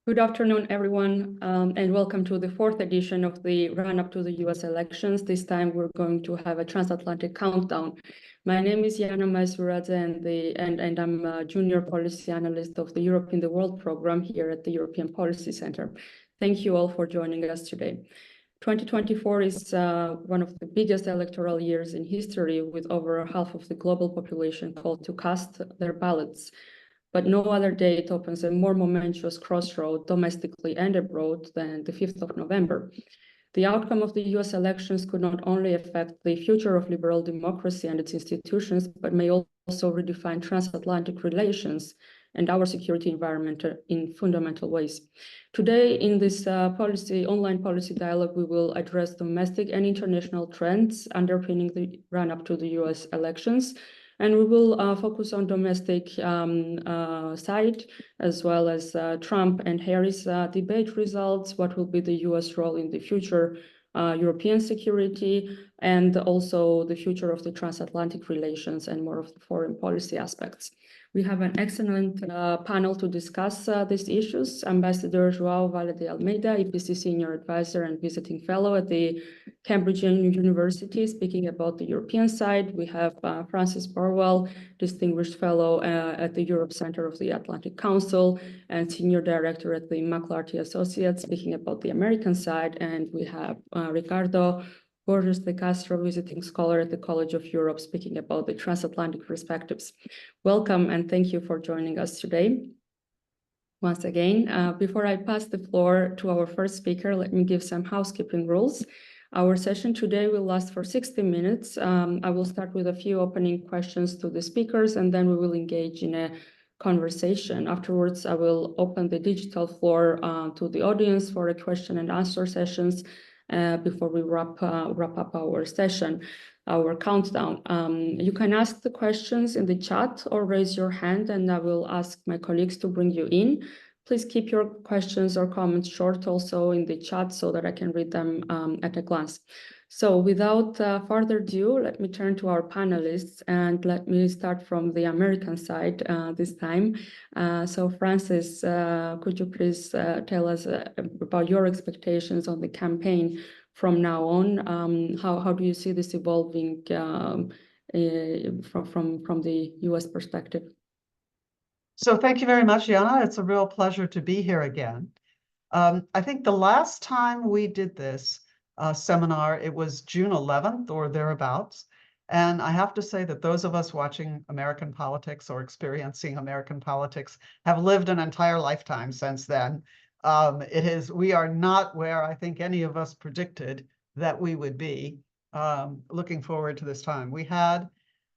Good afternoon, everyone, and welcome to the fourth edition of the run-up to the US elections. This time we're going to have a transatlantic countdown. My name is Iana Maisuradze, and I'm a junior policy analyst of the Europe in the World program here at the European Policy Center. Thank you all for joining us today. 2024 is one of the biggest electoral years in history, with over half of the global population called to cast their ballots. But no other date opens a more momentous crossroad domestically and abroad than the 5th of November. The outcome of the US elections could not only affect the future of liberal democracy and its institutions, but may also redefine transatlantic relations and our security environment in fundamental ways. Today, in this online policy dialogue, we will address domestic and international trends underpinning the run-up to the US elections. And we will focus on domestic side, as well as Trump and Harris debate results, what will be the US role in the future European security, and also the future of the transatlantic relations and more of the foreign policy aspects. We have an excellent panel to discuss these issues. Ambassador João Vale de Almeida, EPC Senior Advisor and Visiting Fellow at the Cambridge University, speaking about the European side. We have Francis Burwell, Distinguished Fellow at the Europe Center of the Atlantic Council and Senior Director at the McLarty Associates, speaking about the American side. And we have Ricardo, Borges de Castro, Visiting Scholar at the College of Europe, speaking about the transatlantic perspectives. Welcome and thank you for joining us today. Once again, before I pass the floor to our first speaker, let me give some housekeeping rules. Our session today will last for 60 minutes. I will start with a few opening questions to the speakers, and then we will engage in a conversation. Afterwards, I will open the digital floor to the audience for a question and answer sessions before we wrap up our session, our countdown. You can ask the questions in the chat or raise your hand, and I will ask my colleagues to bring you in. Please keep your questions or comments short also in the chat so that I can read them at a glance. So without further ado, let me turn to our panelists, and let me start from the American side this time. So Francis, could you please tell us about your expectations on the campaign from now on? How do you see this evolving from the US perspective? So thank you very much, Iana. It's a real pleasure to be here again. I think the last time we did this seminar, it was June 11th or thereabouts. And I have to say that those of us watching American politics or experiencing American politics have lived an entire lifetime since then. We are not where I think any of us predicted that we would be. Looking forward to this time. We had,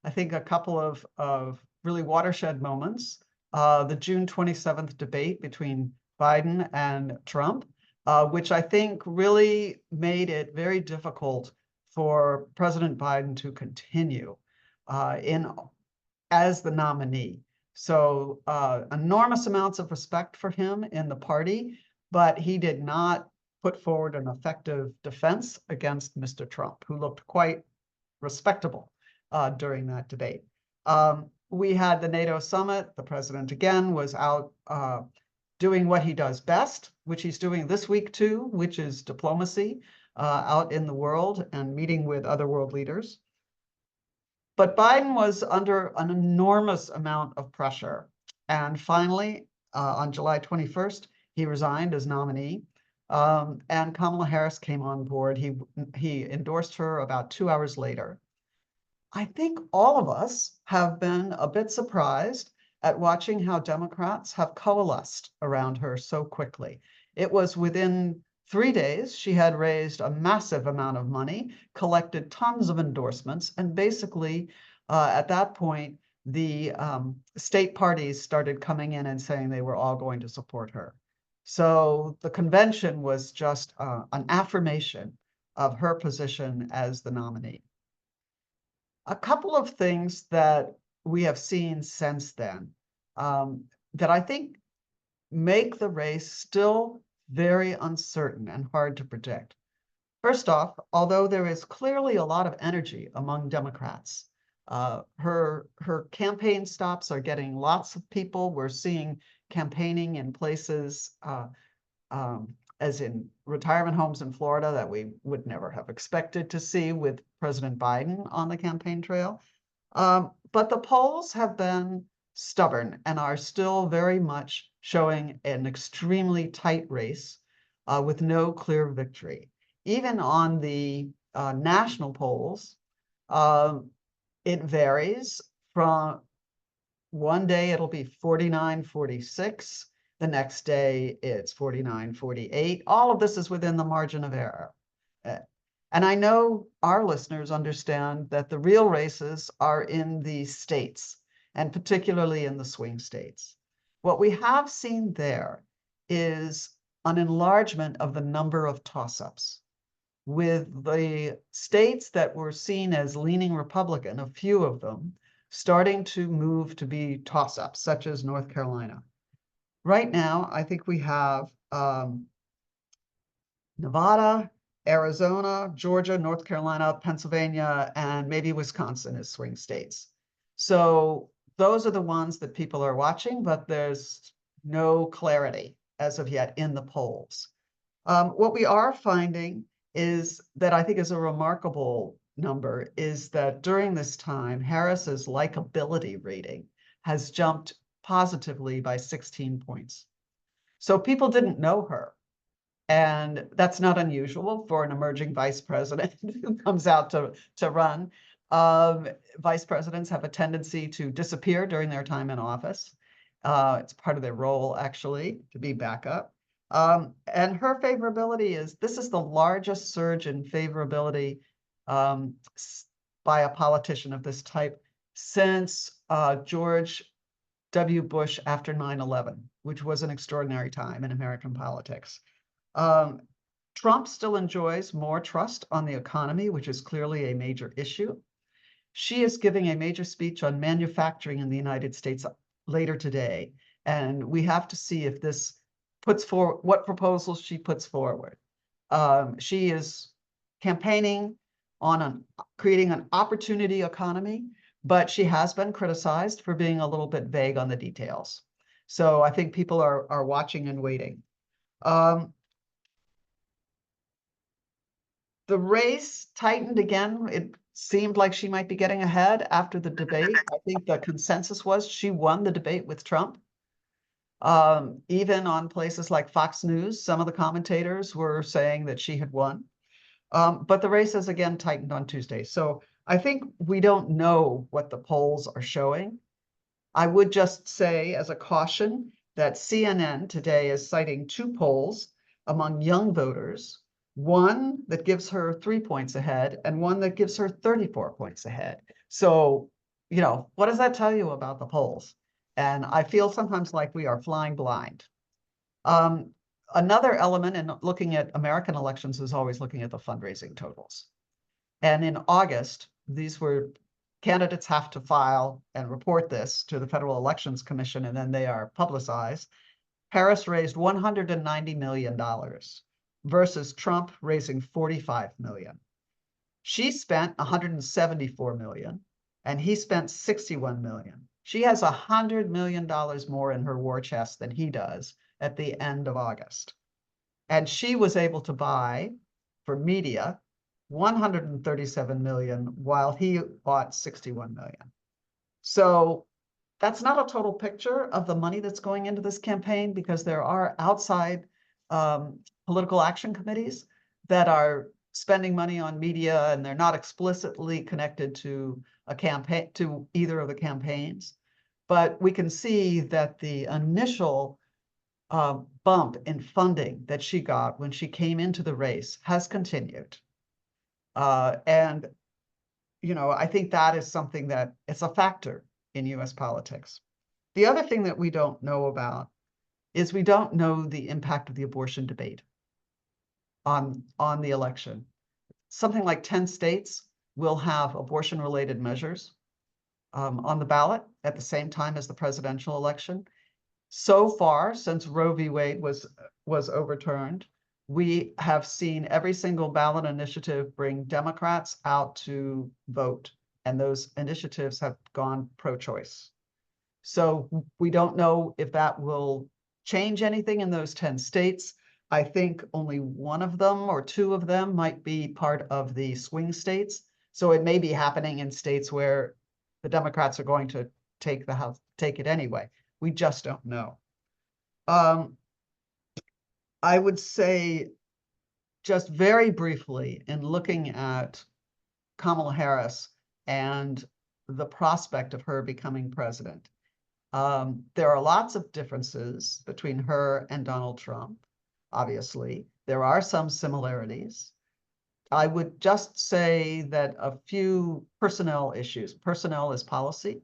I think, a couple of really watershed moments. The June 27th debate between Biden and Trump, which I think really made it very difficult for President Biden to continue as the nominee. So enormous amounts of respect for him in the party, but he did not put forward an effective defense against Mr. Trump, who looked quite respectable during that debate. We had the NATO summit. The president, again, was out doing what he does best, which he's doing this week too, which is diplomacy out in the world and meeting with other world leaders. But Biden was under an enormous amount of pressure. And finally, on July 21st, he resigned as nominee. And Kamala Harris came on board. He endorsed her about 2 hours later. I think all of us have been a bit surprised at watching how Democrats have coalesced around her so quickly. It was within 3 days, she had raised a massive amount of money, collected tons of endorsements, and basically at that point, the state parties started coming in and saying they were all going to support her. So the convention was just an affirmation of her position as the nominee. A couple of things that we have seen since then that I think make the race still very uncertain and hard to predict. First off, although there is clearly a lot of energy among Democrats, her campaign stops are getting lots of people. We're seeing campaigning in places as in retirement homes in Florida that we would never have expected to see with President Biden on the campaign trail. But the polls have been stubborn and are still very much showing an extremely tight race with no clear victory. Even on the national polls, it varies from one day it'll be 49-46. The next day it's 49-48. All of this is within the margin of error. And I know our listeners understand that the real races are in the states, and particularly in the swing states. What we have seen there is an enlargement of the number of toss-ups, with the states that were seen as leaning Republican, a few of them, starting to move to be toss-ups, such as North Carolina. Right now, I think we have Nevada, Arizona, Georgia, North Carolina, Pennsylvania, and maybe Wisconsin as swing states. So those are the ones that people are watching, but there's no clarity as of yet in the polls. What we are finding is that I think is a remarkable number is that during this time, Harris's likability rating has jumped positively by 16 points. So people didn't know her. And that's not unusual for an emerging vice president who comes out to run. Vice presidents have a tendency to disappear during their time in office. It's part of their role, actually, to be backup. And her favorability this is the largest surge in favorability by a politician of this type since George W. Bush after 9/11, which was an extraordinary time in American politics. Trump still enjoys more trust on the economy, which is clearly a major issue. She is giving a major speech on manufacturing in the United States later today, and we have to see if this puts forward what proposals she puts forward. She is campaigning on creating an opportunity economy, but she has been criticized for being a little bit vague on the details. So I think people are watching and waiting. The race tightened again. It seemed like she might be getting ahead after the debate. I think the consensus was she won the debate with Trump. Even on places like Fox News, some of the commentators were saying that she had won. But the race has again tightened on Tuesday. So I think we don't know what the polls are showing. I would just say as a caution that CNN today is citing two polls among young voters, one that gives her 3 points ahead and one that gives her 34 points ahead. So, what does that tell you about the polls? And I feel sometimes like we are flying blind. Another element in looking at American elections is always looking at the fundraising totals. And in August, candidates have to file and report this to the Federal Elections Commission, and then they are publicized. Harris raised $190 million versus Trump raising $45 million. She spent $174 million, and he spent $61 million. She has $100 million more in her war chest than he does at the end of August. And she was able to buy, for media, $137 million, while he bought $61 million. So that's not a total picture of the money that's going into this campaign, because there are outside political action committees that are spending money on media, and they're not explicitly connected to a campaign, to either of the campaigns. But we can see that the initial bump in funding that she got when she came into the race has continued. And I think that is something that it's a factor in US politics. The other thing that we don't know about is we don't know the impact of the abortion debate on the election. Something like 10 states will have abortion-related measures on the ballot at the same time as the presidential election. So far, since Roe v. Wade was overturned, we have seen every single ballot initiative bring Democrats out to vote, and those initiatives have gone pro-choice. So we don't know if that will change anything in those 10 states. I think only one of them or two of them might be part of the swing states. So it may be happening in states where the Democrats are going to take it anyway. We just don't know. I would say, just very briefly, in looking at Kamala Harris and the prospect of her becoming president, there are lots of differences between her and Donald Trump, obviously. There are some similarities. I would just say that a few personnel issues. Personnel is policy.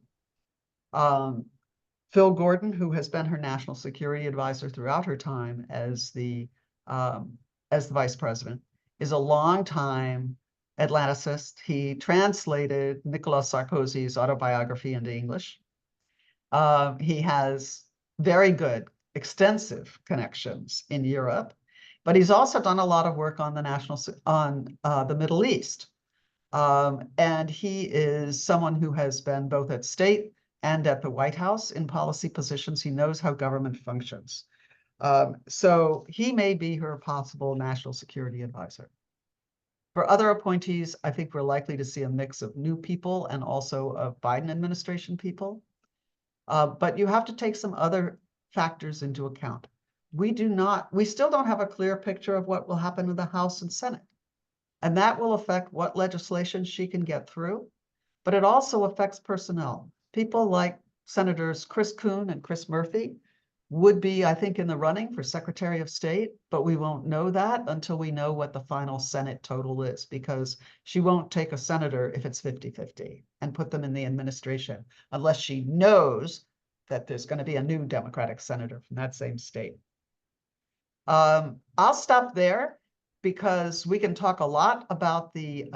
Phil Gordon, who has been her national security advisor throughout her time as the vice president, is a longtime Atlanticist. He translated Nicolas Sarkozy's autobiography into English. He has very good, extensive connections in Europe, but he's also done a lot of work on the Middle East. And he is someone who has been both at state and at the White House in policy positions. He knows how government functions. So he may be her possible national security advisor. For other appointees, I think we're likely to see a mix of new people and also of Biden administration people. But you have to take some other factors into account. We still don't have a clear picture of what will happen in the House and Senate. And that will affect what legislation she can get through. But it also affects personnel. People like Senators Chris Coons and Chris Murphy would be, I think, in the running for Secretary of State, but we won't know that until we know what the final Senate total is, because she won't take a senator if it's 50-50 and put them in the administration unless she knows that there's going to be a new Democratic senator from that same state. I'll stop there because we can talk a lot about the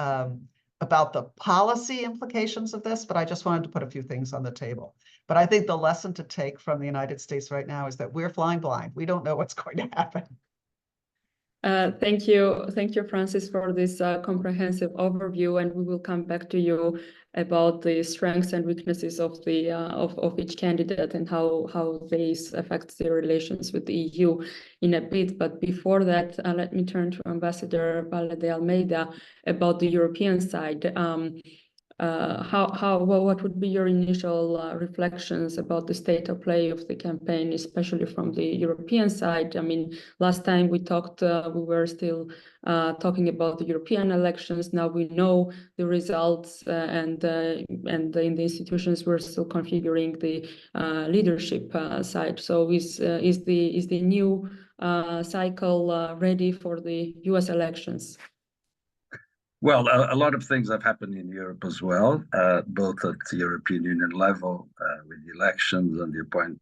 policy implications of this, but I just wanted to put a few things on the table. But I think the lesson to take from the United States right now is that we're flying blind. We don't know what's going to happen. Thank you, Francis, for this comprehensive overview, and we will come back to you about the strengths and weaknesses of the of each candidate and how this affects the relations with the EU in a bit. But before that, let me turn to Ambassador Vale de Almeida about the European side. What would be your initial reflections about the state of play of the campaign, especially from the European side? I mean, last time we talked, we were still talking about the European elections. Now we know the results, and in the institutions we're still configuring the leadership side. So is the new cycle ready for the U.S. elections? Well, a lot of things have happened in Europe as well, both at the European Union level with the elections and the appointment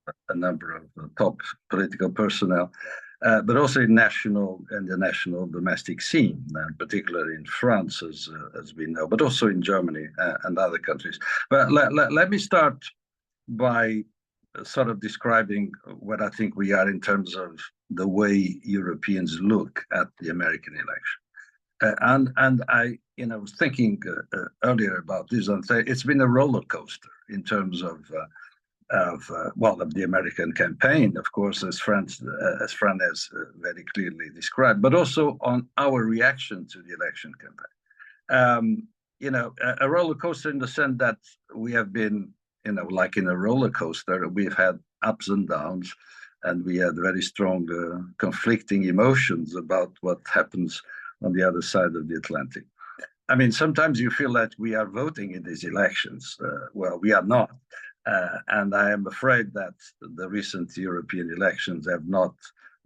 of a number of top political personnel, but also in the national domestic scene, particularly in France, as we know, but also in Germany and other countries. But let me start by sort of describing what I think we are in terms of the way Europeans look at the American election. And I was thinking earlier about this, and say it's been a roller coaster in terms of the American campaign, of course, as Fran has very clearly described, but also on our reaction to the election campaign. A roller coaster in the sense that we have been, like in a roller coaster, we've had ups and downs, and we had very strong conflicting emotions about what happens on the other side of the Atlantic. I mean, sometimes you feel that we are voting in these elections. Well, we are not. And I am afraid that the recent European elections have not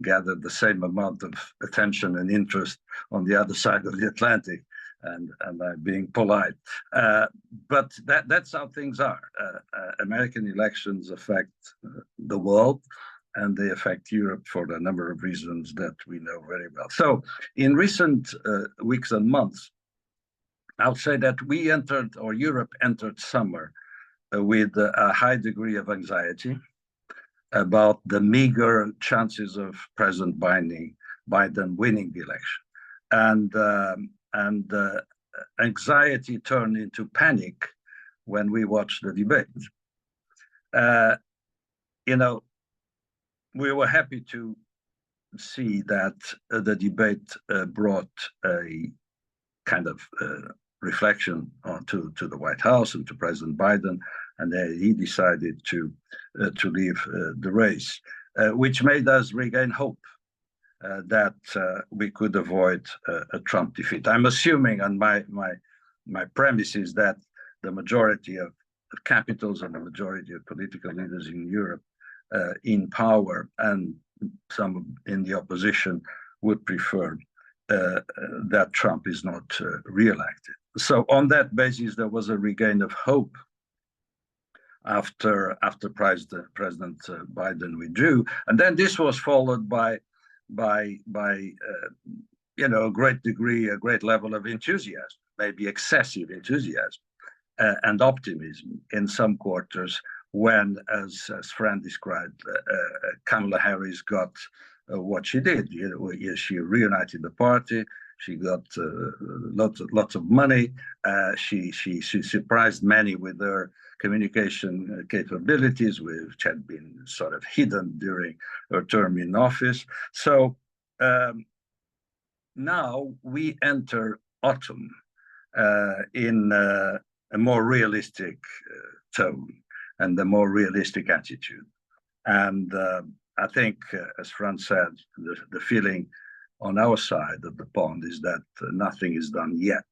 gathered the same amount of attention and interest on the other side of the Atlantic. And I'm being polite. But that's how things are. American elections affect the world, and they affect Europe for a number of reasons that we know very well. So in recent weeks and months, I'll say that we entered, or Europe entered summer with a high degree of anxiety about the meager chances of President Biden winning the election. And anxiety turned into panic when we watched the debate. You know, we were happy to see that the debate brought a kind of reflection to the White House and to President Biden, and he decided to leave the race, which made us regain hope that we could avoid a Trump defeat. I'm assuming, and my premise is that the majority of capitals and the majority of political leaders in Europe in power and some in the opposition would prefer that Trump is not re-elected. So on that basis, there was a regain of hope after President Biden withdrew, and then this was followed by you know, a great level of enthusiasm, maybe excessive enthusiasm and optimism in some quarters when, as Fran described, Kamala Harris got what she did. You know, she reunited the party. She got lots of money. She surprised many with her communication capabilities, which had been sort of hidden during her term in office. So now we enter autumn in a more realistic tone and a more realistic attitude. And I think, as Fran said, the feeling on our side of the pond is that nothing is done yet.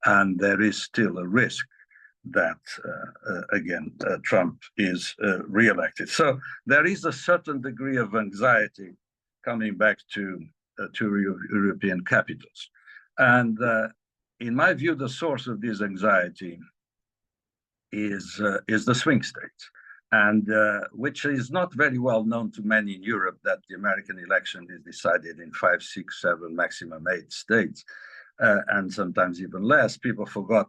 And there is still a risk that, again, Trump is re-elected. So there is a certain degree of anxiety coming back to European capitals. And in my view, the source of this anxiety is the swing states, and which is not very well known to many in Europe, that the American election is decided in 5, 6, 7, maximum 8 states, and sometimes even less. People forgot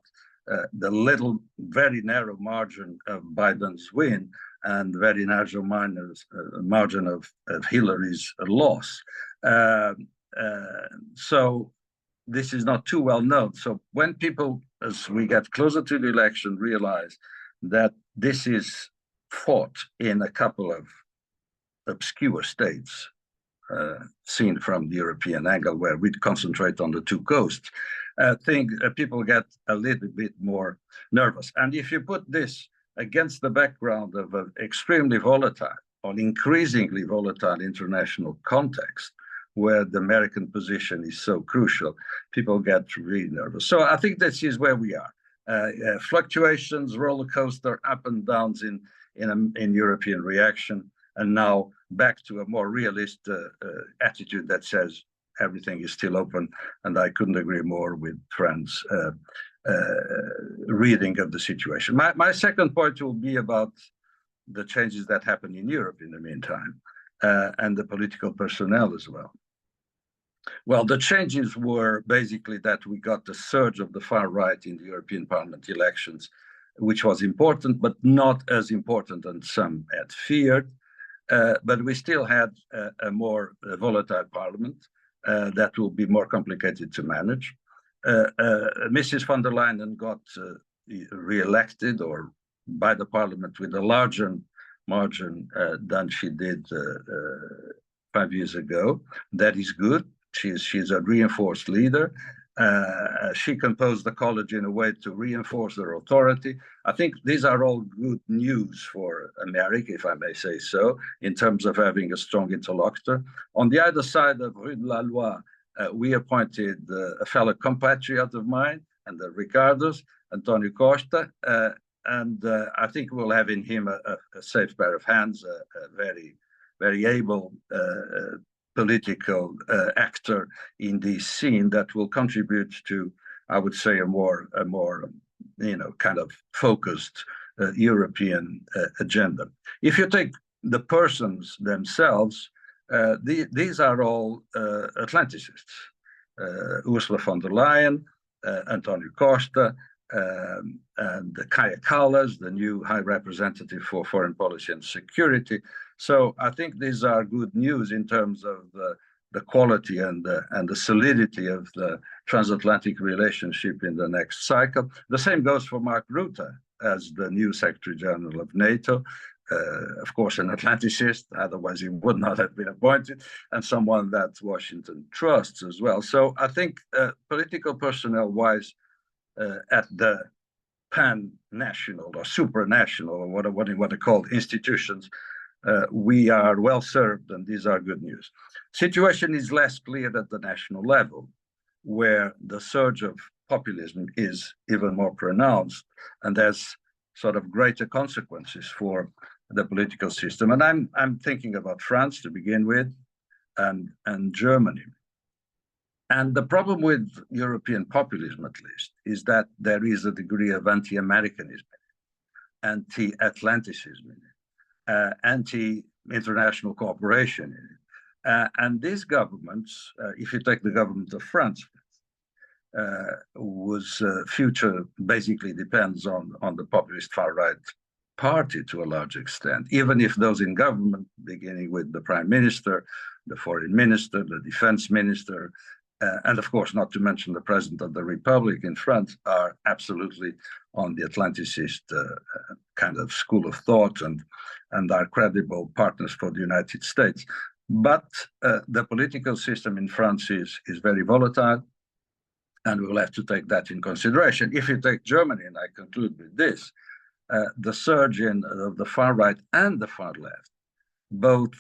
the little, very narrow margin of Biden's win and very narrow margin of Hillary's loss. So this is not too well known. So when people, as we get closer to the election, realize that this is fought in a couple of obscure states, seen from the European angle, where we concentrate on the two coasts, people get a little bit more nervous. And if you put this against the background of an extremely volatile or increasingly volatile international context, where the American position is so crucial, people get really nervous. So I think this is where we are. Fluctuations, roller coaster, up and downs in European reaction, and now back to a more realist attitude that says everything is still open. And I couldn't agree more with Fran's reading of the situation. My second point will be about the changes that happen in Europe in the meantime, and the political personnel as well. Well, the changes were basically that we got the surge of the far right in the European Parliament elections, which was important, but not as important as some had feared. But we still had a more volatile parliament that will be more complicated to manage. Mrs. von der Leyen got re-elected or by the parliament with a larger margin than she did 5 years ago. That is good. She's a reinforced leader. She composed the college in a way to reinforce their authority. I think these are all good news for America, if I may say so, in terms of having a strong interlocutor. On the other side of Rue de la Loi, we appointed a fellow compatriot of mine and the Ricardos, Antonio Costa, and I think we'll have in him a safe pair of hands, a very, very able political actor in this scene that will contribute to, I would say, a more kind of focused European agenda. If you take the persons themselves, these are all Atlanticists. Ursula von der Leyen, Antonio Costa, and Kaya Kallas, the new High Representative for Foreign Policy and Security. So I think these are good news in terms of the quality and the solidity of the transatlantic relationship in the next cycle. The same goes for Mark Rutte as the new Secretary General of NATO. Of course, an Atlanticist, otherwise he would not have been appointed, and someone that Washington trusts as well. So I think political personnel-wise, at the pan-national or supranational, or what you want to call institutions, we are well served, and these are good news. Situation is less clear at the national level, where the surge of populism is even more pronounced, and there's sort of greater consequences for the political system. And I'm thinking about France to begin with, and Germany. And the problem with European populism, at least, is that there is a degree of anti-Americanism, anti-Atlanticism, anti-international cooperation in it. And these governments, if you take the government of France, whose future basically depends on the populist far-right party to a large extent, even if those in government, beginning with the prime minister, the foreign minister, the defense minister, and of course, not to mention the president of the republic in France, are absolutely on the Atlanticist kind of school of thought and are credible partners for the United States. But the political system in France is very volatile, and we will have to take that in consideration. If you take Germany, and I conclude with this, the surge of the far right and the far left, both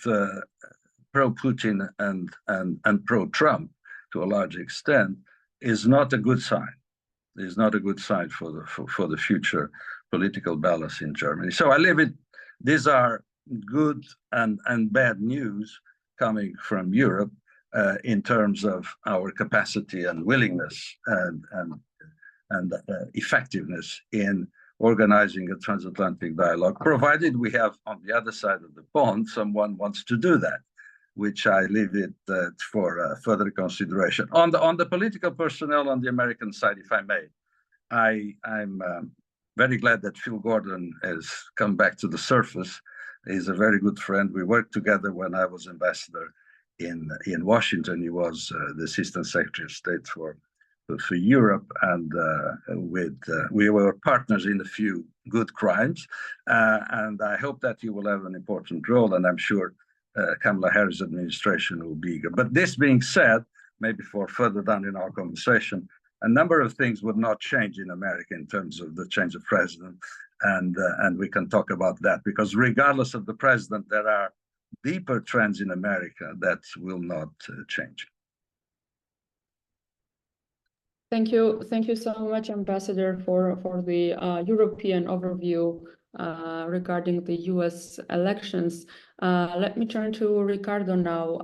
pro-Putin and pro-Trump to a large extent, is not a good sign. Is not a good sign for the future political balance in Germany. So I leave it. These are good and bad news coming from Europe in terms of our capacity and willingness and effectiveness in organizing a transatlantic dialogue, provided we have on the other side of the pond someone wants to do that, which I leave it for further consideration. On the political personnel on the American side, if I may, I'm very glad that Phil Gordon has come back to the surface. He's a very good friend. We worked together when I was ambassador in Washington. He was the Assistant Secretary of State for Europe, and we were partners in a few good crimes. And I hope that he will have an important role, and I'm sure Kamala Harris' administration will be eager. But this being said, maybe for further down in our conversation, a number of things would not change in America in terms of the change of president, and we can talk about that, because regardless of the president, there are deeper trends in America that will not change. Thank you so much, Ambassador, for the European overview regarding the U.S. elections. Let me turn to Ricardo now.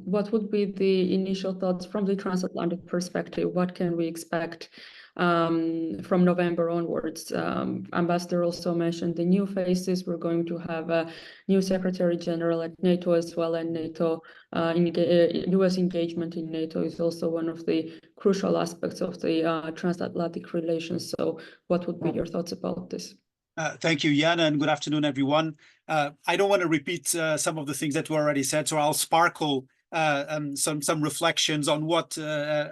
What would be the initial thoughts from the transatlantic perspective? What can we expect from November onwards? Ambassador also mentioned the new faces. We're going to have a new Secretary General at NATO as well, and NATO U.S. engagement in NATO is also one of the crucial aspects of the transatlantic relations. So what would be your thoughts about this? Thank you, Iana, and good afternoon, everyone. I don't want to repeat some of the things that were already said, so I'll sparkle some reflections on what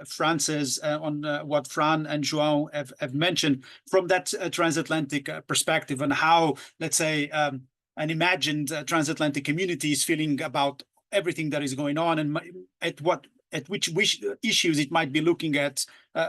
Francis, on what Fran and João have mentioned from that transatlantic perspective, and how, let's say, an imagined transatlantic community is feeling about everything that is going on, and at which issues it might be looking at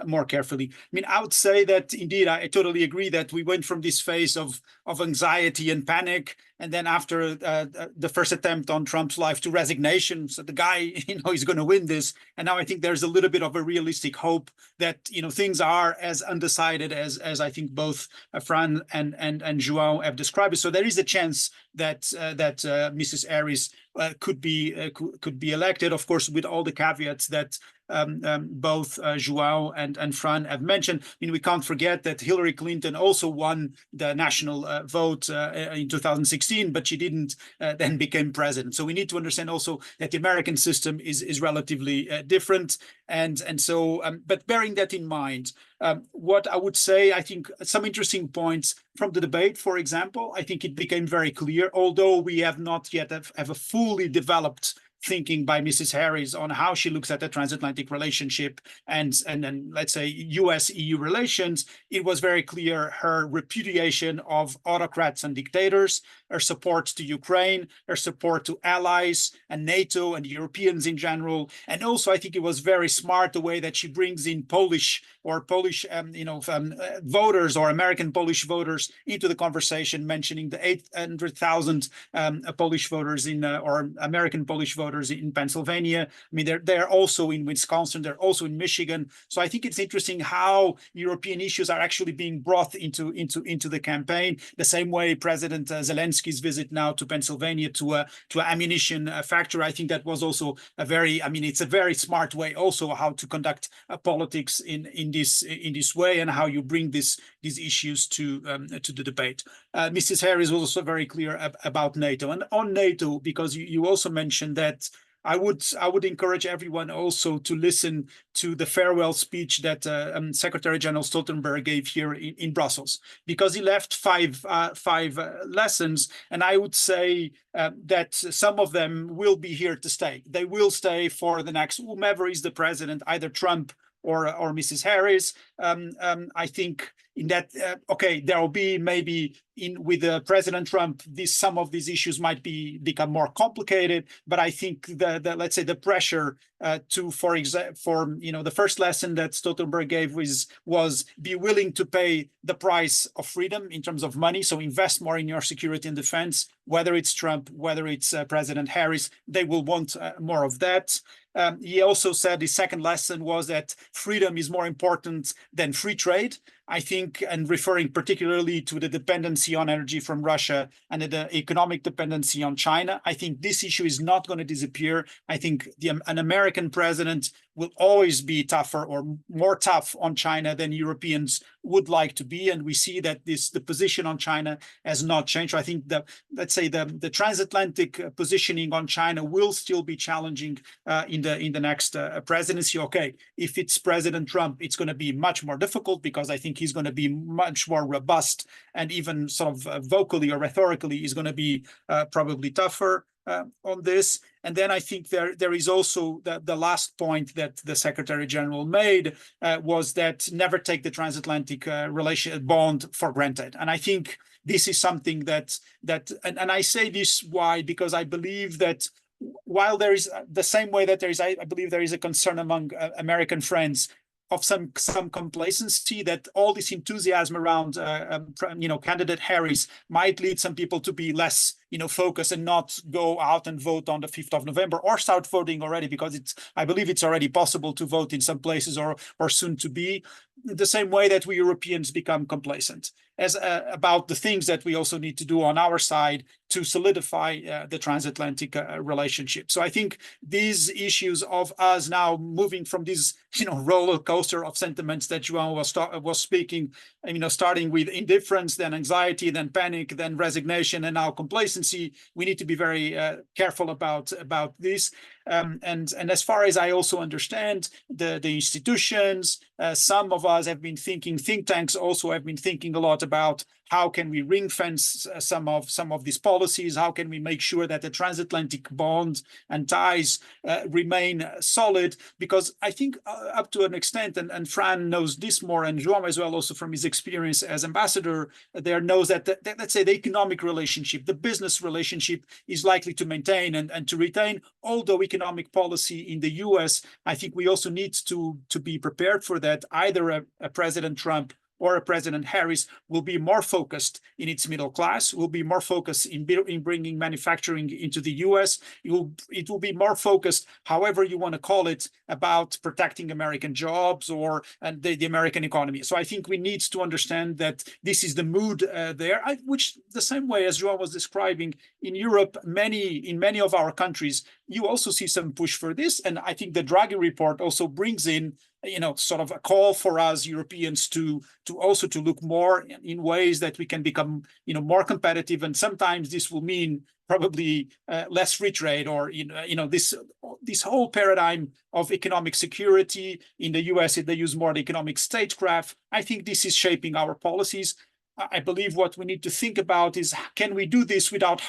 more carefully. I mean, I would say that indeed, I totally agree that we went from this phase of anxiety and panic, and then after the first attempt on Trump's life, to resignation. So the guy, he's going to win this. And now I think there's a little bit of a realistic hope that, things are as undecided as I think both Fran and João have described it. So there is a chance that Mrs. Harris could be elected, of course, with all the caveats that both João and Fran have mentioned. I mean, we can't forget that Hillary Clinton also won the national vote in 2016, but she didn't then become president. So we need to understand also that the American system is relatively different. And so, but bearing that in mind, what I would say, I think some interesting points from the debate, for example, I think it became very clear, although we have not yet have a fully developed thinking by Mrs. Harris on how she looks at the transatlantic relationship and then let's say US-EU relations, it was very clear her repudiation of autocrats and dictators, her support to Ukraine, her support to allies and NATO and Europeans in general. And also I think it was very smart the way that she brings in Polish voters or American Polish voters into the conversation, mentioning the 800,000 Polish voters or American Polish voters in Pennsylvania. I mean, they're also in Wisconsin, they're also in Michigan. So I think it's interesting how European issues are actually being brought into the campaign. The same way President Zelensky's visit now to Pennsylvania to an ammunition factory. I think that was also it's a very smart way also how to conduct politics in this way and how you bring these issues to the debate. Mrs. Harris was also very clear about NATO, and on NATO, because you also mentioned that I would encourage everyone also to listen to the farewell speech that Secretary General Stoltenberg gave here in Brussels, because he left five lessons, and I would say that some of them will be here to stay. They will stay for the next, whomever is the president, either Trump or Mrs. Harris. I think in that, there will be maybe with President Trump, some of these issues might become more complicated. But I think let's say the pressure the first lesson that Stoltenberg gave was be willing to pay the price of freedom in terms of money. So invest more in your security and defense. Whether it's Trump, whether it's President Harris, they will want more of that. He also said the second lesson was that freedom is more important than free trade. I think, and referring particularly to the dependency on energy from Russia and the economic dependency on China, I think this issue is not going to disappear. I think an American president will always be tougher or more tough on China than Europeans would like to be. And we see that the position on China has not changed. I think the transatlantic positioning on China will still be challenging in the next presidency. Okay, if it's President Trump, it's going to be much more difficult because I think he's going to be much more robust and even sort of vocally or rhetorically is going to be probably tougher on this. And then I think there is also the last point that the Secretary General made was that never take the transatlantic relation bond for granted. And I think this is something that and I say this why, because I believe that while there is the same way that I believe there is a concern among American friends of some complacency that all this enthusiasm around candidate Harris might lead some people to be less focused and not go out and vote on the 5th of November or start voting already, because I believe it's already possible to vote in some places or soon to be, the same way that we Europeans become complacent as about the things that we also need to do on our side to solidify the transatlantic relationship. So I think these issues of us now moving from this roller coaster of sentiments that João was speaking, starting with indifference, then anxiety, then panic, then resignation, and now complacency. We need to be very careful about this. And as far as I also understand, the institutions, some of us have been thinking, think tanks also have been thinking a lot about how can we ring fence some of these policies? How can we make sure that the transatlantic bond and ties remain solid? Because I think up to an extent, and Fran knows this more, and João as well, also from his experience as ambassador there, knows that let's say the economic relationship, the business relationship is likely to maintain and to retain, although economic policy in the US, I think we also need to be prepared for that. Either a President Trump or a President Harris will be more focused in its middle class, will be more focused in bringing manufacturing into the US. It will be more focused, however you want to call it, about protecting American jobs and the American economy. So I think we need to understand that this is the mood there, which the same way as João was describing in Europe, in many of our countries, you also see some push for this. And I think the Draghi report also brings in, sort of a call for us Europeans to also to look more in ways that we can become, more competitive. And sometimes this will mean probably less free trade, or this whole paradigm of economic security. In the US, they use more the economic statecraft. I think this is shaping our policies. I believe what we need to think about is, can we do this without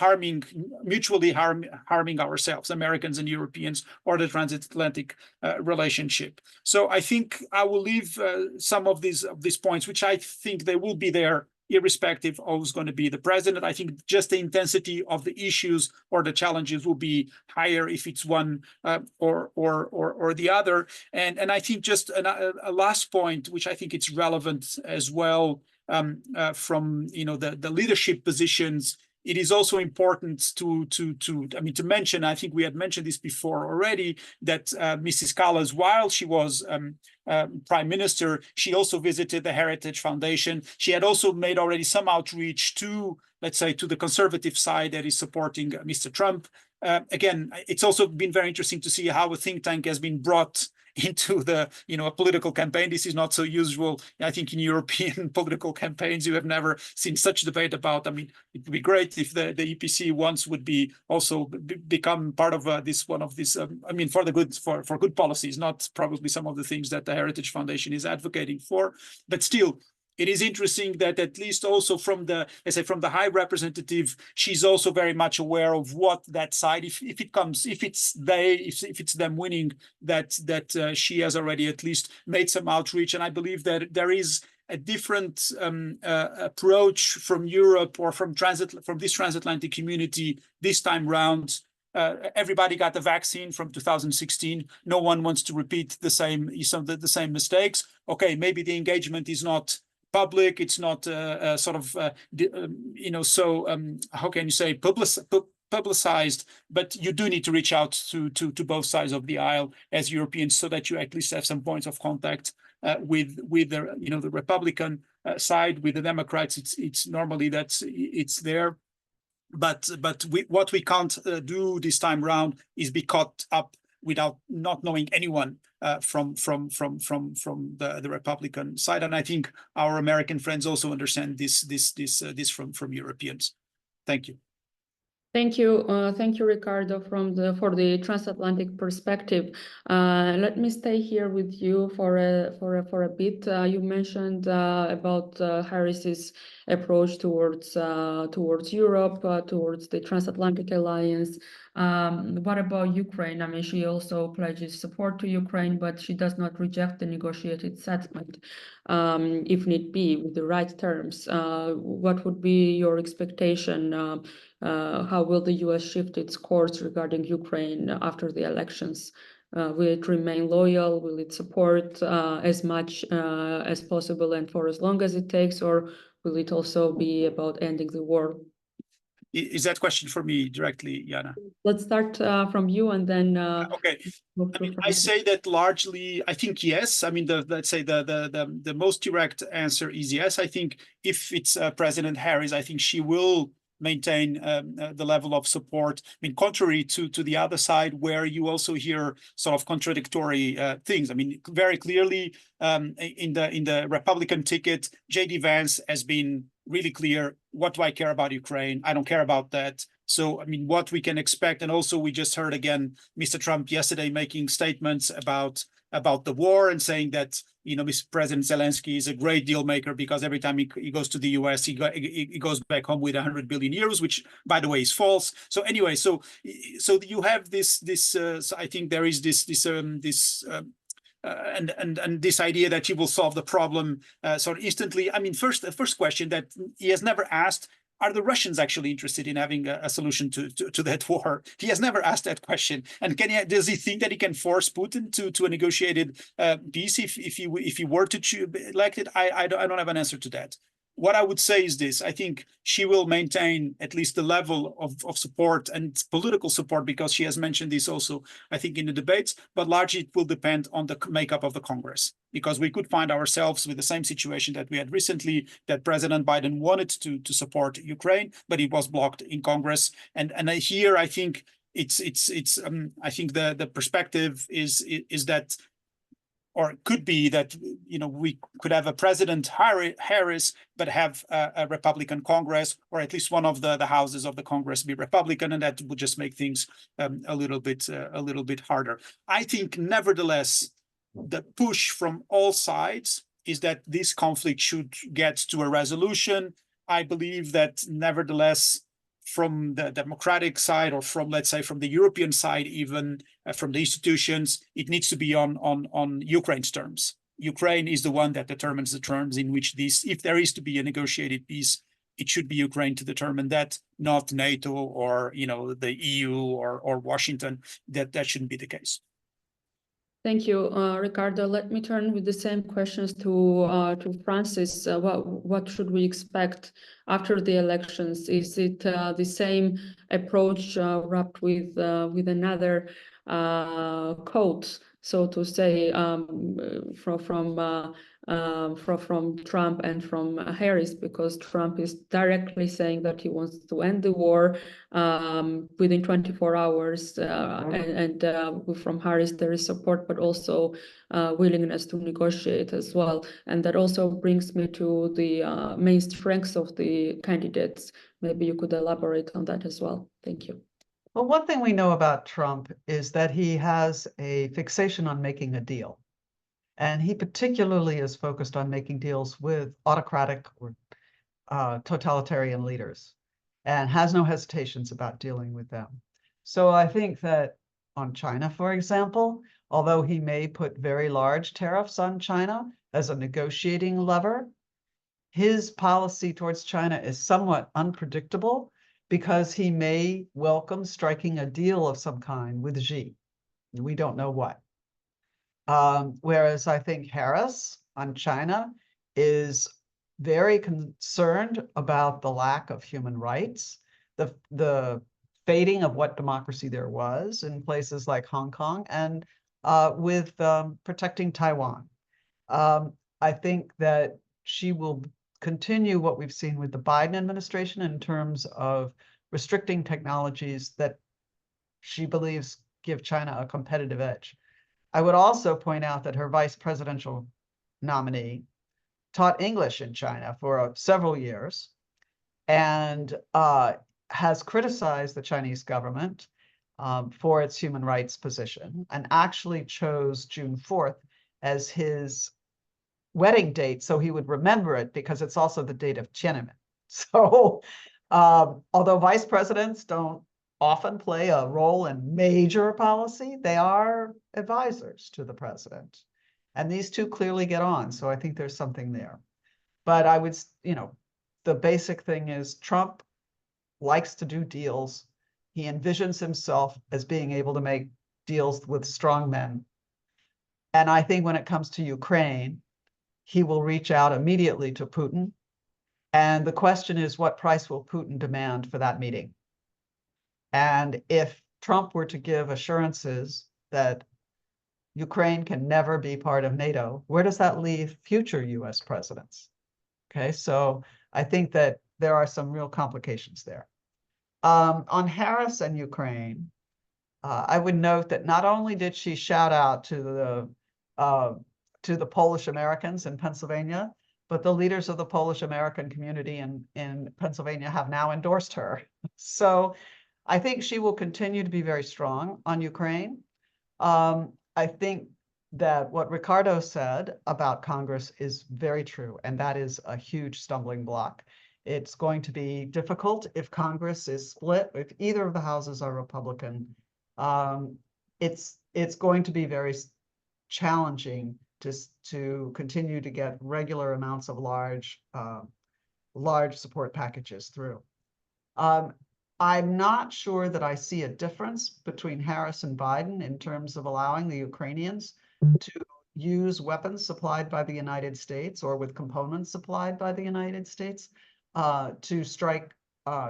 mutually harming ourselves, Americans and Europeans, or the transatlantic relationship? So I think I will leave some of these points, which I think they will be there irrespective of who's going to be the president. I think just the intensity of the issues or the challenges will be higher if it's one or the other. And I think just a last point, which I think it's relevant as well, from the leadership positions, it is also important to mention. I think we had mentioned this before already, that Mrs. Callas, while she was prime minister, she also visited the Heritage Foundation. She had also made already some outreach to, let's say, to the conservative side that is supporting Mr. Trump. Again, it's also been very interesting to see how a think tank has been brought into the a political campaign. This is not so usual. I think in European political campaigns you have never seen such debate about. I mean, it would be great if the EPC once would be also become part of for good policies, not probably some of the things that the Heritage Foundation is advocating for, but still. It is interesting that at least also from the High Representative, she's also very much aware of what that side, if it's them winning, that she has already at least made some outreach. And I believe that there is a different approach from Europe or from this transatlantic community this time round. Everybody got the vaccine from 2016. No one wants to repeat the same mistakes. Okay, maybe the engagement is not public, it's not how can you say, publicized, but you do need to reach out to both sides of the aisle as Europeans, so that you at least have some points of contact with the Republican side. With the Democrats, it's normally it's there, but what we can't do this time round is be caught up without not knowing anyone from the Republican side. And I think our American friends also understand this from Europeans. Thank you. Thank you, Ricardo, for the transatlantic perspective. Let me stay here with you for a bit. You mentioned about Harris's approach towards Europe, towards the transatlantic alliance. What about Ukraine? I mean, she also pledges support to Ukraine, but she does not reject the negotiated settlement, if need be, with the right terms. What would be your expectation? How will the US shift its course regarding Ukraine after the elections? Will it remain loyal? Will it support as much as possible and for as long as it takes, or will it also be about ending the war? Is that question for me directly, Iana? Let's start from you, and then okay. I say that largely, I think yes. I mean, the most direct answer is yes. I think if it's President Harris, I think she will maintain the level of support. I mean, contrary to the other side, where you also hear sort of contradictory things. I mean, very clearly in the Republican ticket, J.D. Vance has been really clear. What do I care about Ukraine? I don't care about that. So, I mean, what we can expect, and also we just heard again Mr. Trump yesterday making statements about the war and saying that, Mr. President Zelensky is a great deal maker because every time he goes to the US, he goes back home with 100 billion euros, which, by the way, is false. So anyway, so you have this. So I think there is this this idea that he will solve the problem sort of instantly. I mean, the first question that he has never asked: are the Russians actually interested in having a solution to that war? He has never asked that question. And does he think that he can force Putin to a negotiated peace if he were to be elected? I don't have an answer to that. What I would say is this: I think she will maintain at least the level of support and political support, because she has mentioned this also, I think, in the debates, but largely it will depend on the makeup of the Congress, because we could find ourselves with the same situation that we had recently, that President Biden wanted to support Ukraine, but it was blocked in Congress. And here, I think, I think the perspective is that, or it could be that, we could have a President Harris, but have a Republican Congress, or at least one of the houses of the Congress be Republican, and that would just make things a little bit harder. I think, nevertheless, the push from all sides is that this conflict should get to a resolution. I believe that, nevertheless, from the democratic side, or from, let's say, from the European side, even from the institutions, it needs to be on Ukraine's terms. Ukraine is the one that determines the terms in which this, if there is to be a negotiated peace, it should be Ukraine to determine that, not NATO or the EU or Washington. That shouldn't be the case. Thank you, Ricardo. Let me turn with the same questions to Francis. What should we expect after the elections? Is it the same approach wrapped with another coat, so to say, from Trump and from Harris? Because Trump is directly saying that he wants to end the war within 24 hours, and from Harris there is support, but also willingness to negotiate as well. And that also brings me to the main strengths of the candidates. Maybe you could elaborate on that as well. Thank you. Well, one thing we know about Trump is that he has a fixation on making a deal. And he particularly is focused on making deals with autocratic or totalitarian leaders, and has no hesitations about dealing with them. So I think that on China, for example, although he may put very large tariffs on China as a negotiating lever, his policy towards China is somewhat unpredictable, because he may welcome striking a deal of some kind with Xi. We don't know what. Whereas I think Harris on China is very concerned about the lack of human rights, the fading of what democracy there was in places like Hong Kong, and with protecting Taiwan. I think that she will continue what we've seen with the Biden administration in terms of restricting technologies that she believes give China a competitive edge. I would also point out that her vice presidential nominee taught English in China for several years, and has criticized the Chinese government for its human rights position, and actually chose June 4th as his wedding date, so he would remember it, because it's also the date of Tiananmen. So although vice presidents don't often play a role in major policy, they are advisors to the president. And these two clearly get on, so I think there's something there. But I would, the basic thing is Trump likes to do deals. He envisions himself as being able to make deals with strong men. And I think when it comes to Ukraine, he will reach out immediately to Putin. And the question is, what price will Putin demand for that meeting? And if Trump were to give assurances that Ukraine can never be part of NATO, where does that leave future US presidents? Okay, so I think that there are some real complications there. On Harris and Ukraine, I would note that not only did she shout out to the Polish Americans in Pennsylvania, but the leaders of the Polish American community in Pennsylvania have now endorsed her. So I think she will continue to be very strong on Ukraine. I think that what Ricardo said about Congress is very true, and that is a huge stumbling block. It's going to be difficult if Congress is split, if either of the houses are Republican. It's going to be very challenging to continue to get regular amounts of large support packages through. I'm not sure that I see a difference between Harris and Biden in terms of allowing the Ukrainians to use weapons supplied by the United States, or with components supplied by the United States, to strike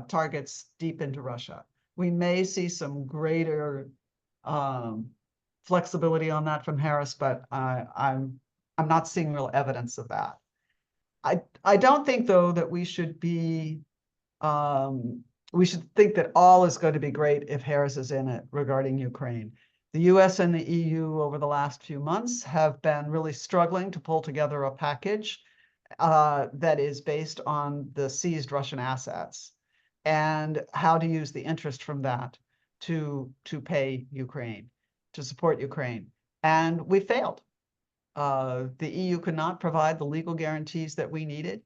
targets deep into Russia. We may see some greater flexibility on that from Harris, but I'm not seeing real evidence of that. I don't think, though, that we should be we should think that all is going to be great if Harris is in it regarding Ukraine. The US and the EU over the last few months have been really struggling to pull together a package that is based on the seized Russian assets and how to use the interest from that to pay Ukraine, to support Ukraine. And we failed. The EU could not provide the legal guarantees that we needed,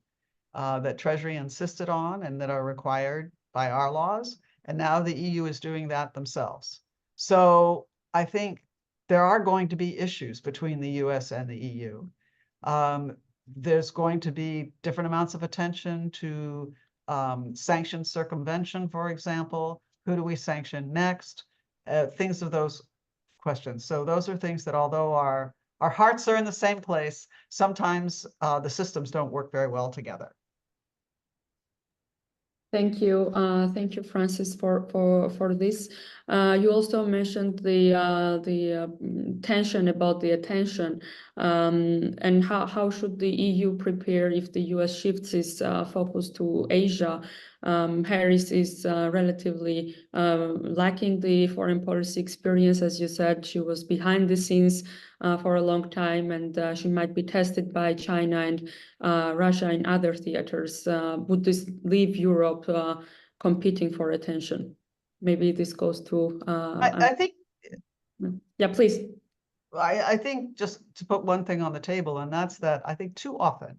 that Treasury insisted on and that are required by our laws. And now the EU is doing that themselves. So I think there are going to be issues between the US and the EU. There's going to be different amounts of attention to sanction circumvention, for example. Who do we sanction next? Things of those questions. So those are things that, although our hearts are in the same place, sometimes the systems don't work very well together. Thank you, Francis, for this. You also mentioned the tension about the attention, and how should the EU prepare if the US shifts its focus to Asia. Harris is relatively lacking the foreign policy experience. As you said, she was behind the scenes for a long time, and she might be tested by China and Russia in other theaters. Would this leave Europe competing for attention? Maybe this goes to... I think... Yeah, please. I think just to put one thing on the table, and that's that I think too often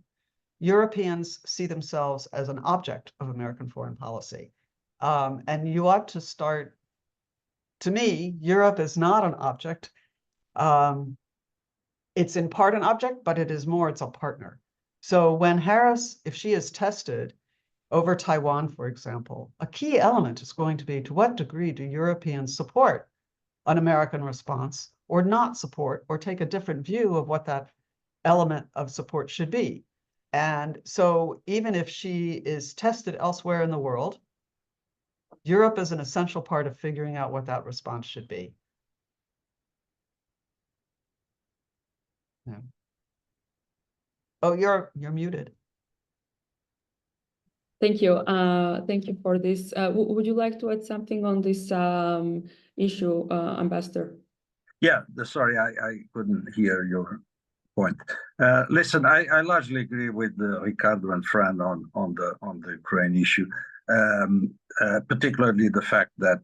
Europeans see themselves as an object of American foreign policy. And you ought to start, to me, Europe is not an object. It's in part an object, but it is more, it's a partner. So when Harris, if she is tested over Taiwan, for example, a key element is going to be to what degree do Europeans support an American response or not support or take a different view of what that element of support should be. And so even if she is tested elsewhere in the world, Europe is an essential part of figuring out what that response should be. Yeah. Oh, you're muted. Thank you. Thank you for this. Would you like to add something on this issue, Ambassador? Yeah, sorry, I couldn't hear your point. Listen, I largely agree with Ricardo and Fran on the Ukraine issue, particularly the fact that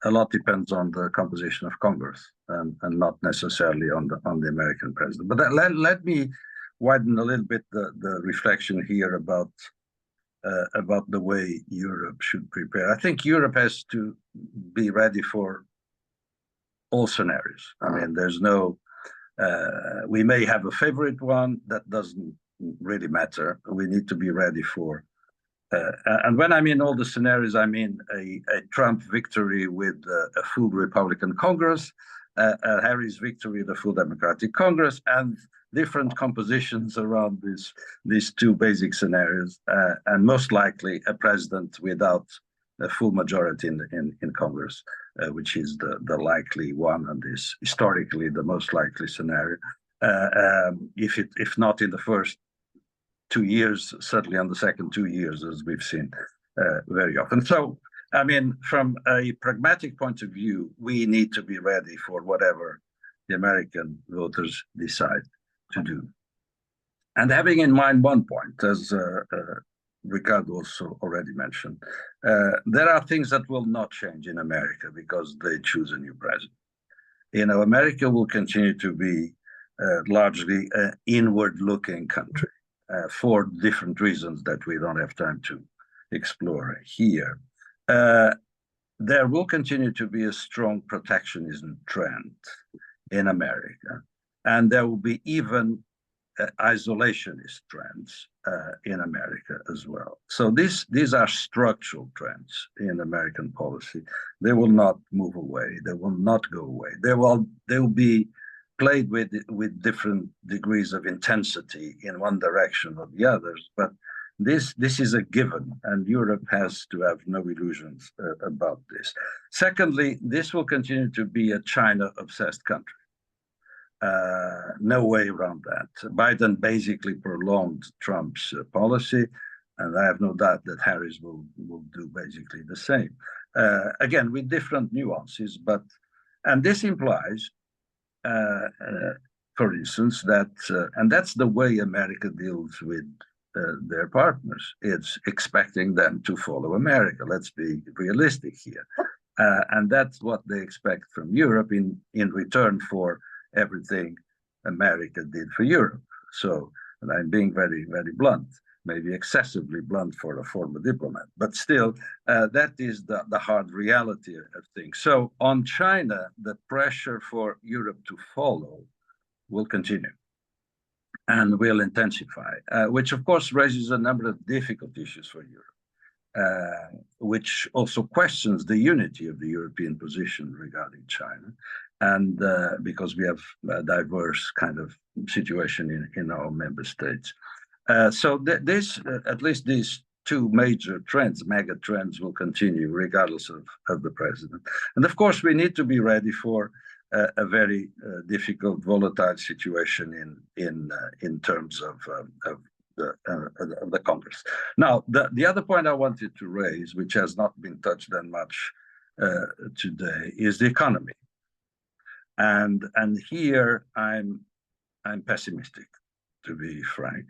a lot depends on the composition of Congress and not necessarily on the American president. But let me widen a little bit the reflection here about the way Europe should prepare. I think Europe has to be ready for all scenarios. I mean, there's no, we may have a favorite one, that doesn't really matter. We need to be ready for, and when I mean all the scenarios, I mean a Trump victory with a full Republican Congress, a Harris victory with a full Democratic Congress, and different compositions around these two basic scenarios, and most likely a president without a full majority in Congress, which is the likely one and is historically the most likely scenario. If not in the first 2 years, certainly on the second 2 years, as we've seen very often. So, I mean, from a pragmatic point of view, we need to be ready for whatever the American voters decide to do. And having in mind one point, as Ricardo also already mentioned, there are things that will not change in America because they choose a new president. You know, America will continue to be largely an inward-looking country for different reasons that we don't have time to explore here. There will continue to be a strong protectionism trend in America, and there will be even isolationist trends in America as well. So these are structural trends in American policy. They will not move away. They will not go away. They will be played with different degrees of intensity in one direction or the others. But this is a given, and Europe has to have no illusions about this. Secondly, this will continue to be a China-obsessed country. No way around that. Biden basically prolonged Trump's policy. And I have no doubt that Harris will do basically the same. Again, with different nuances, and this implies, for instance, that, and that's the way America deals with their partners. It's expecting them to follow America. Let's be realistic here. And that's what they expect from Europe in return for everything America did for Europe. So, and I'm being very, very blunt, maybe excessively blunt for a former diplomat, but still, that is the hard reality of things. So on China, the pressure for Europe to follow will continue and will intensify, which of course raises a number of difficult issues for Europe, which also questions the unity of the European position regarding China. And because we have a diverse kind of situation in our member states. So at least these two major trends, mega trends, will continue regardless of the president. And of course, we need to be ready for a very difficult, volatile situation in terms of the Congress. Now, the other point I wanted to raise, which has not been touched on much today, is the economy. And here I'm pessimistic, to be frank.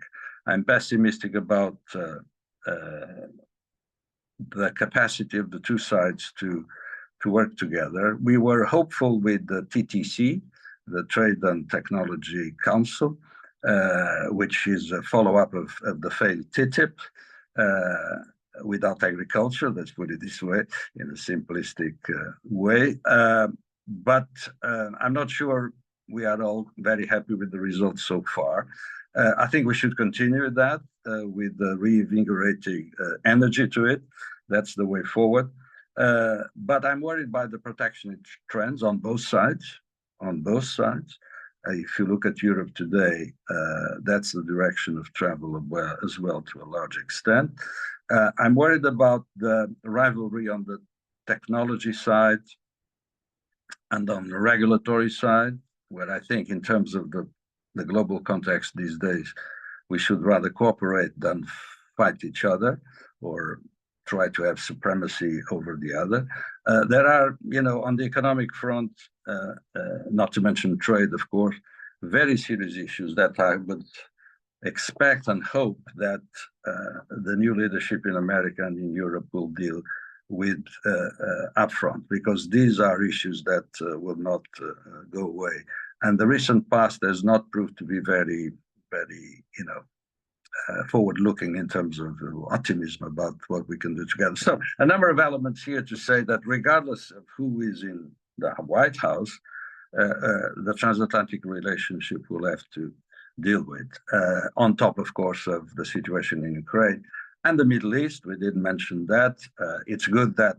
I'm pessimistic about the capacity of the two sides to work together. We were hopeful with the TTC, the Trade and Technology Council, which is a follow-up of the failed TTIP without agriculture, let's put it this way, in a simplistic way. But I'm not sure we are all very happy with the results so far. I think we should continue with that, with the reinvigorating energy to it. That's the way forward. But I'm worried by the protectionist trends on both sides. If you look at Europe today, that's the direction of travel as well to a large extent. I'm worried about the rivalry on the technology side and on the regulatory side, where I think in terms of the global context these days, we should rather cooperate than fight each other or try to have supremacy over the other. There are, on the economic front, not to mention trade, of course, very serious issues that I would expect and hope that the new leadership in America and in Europe will deal with upfront, because these are issues that will not go away. And the recent past has not proved to be very, very, forward-looking in terms of optimism about what we can do together. So a number of elements here to say that regardless of who is in the White House, the transatlantic relationship will have to deal with, on top, of course, of the situation in Ukraine and the Middle East. We didn't mention that. It's good that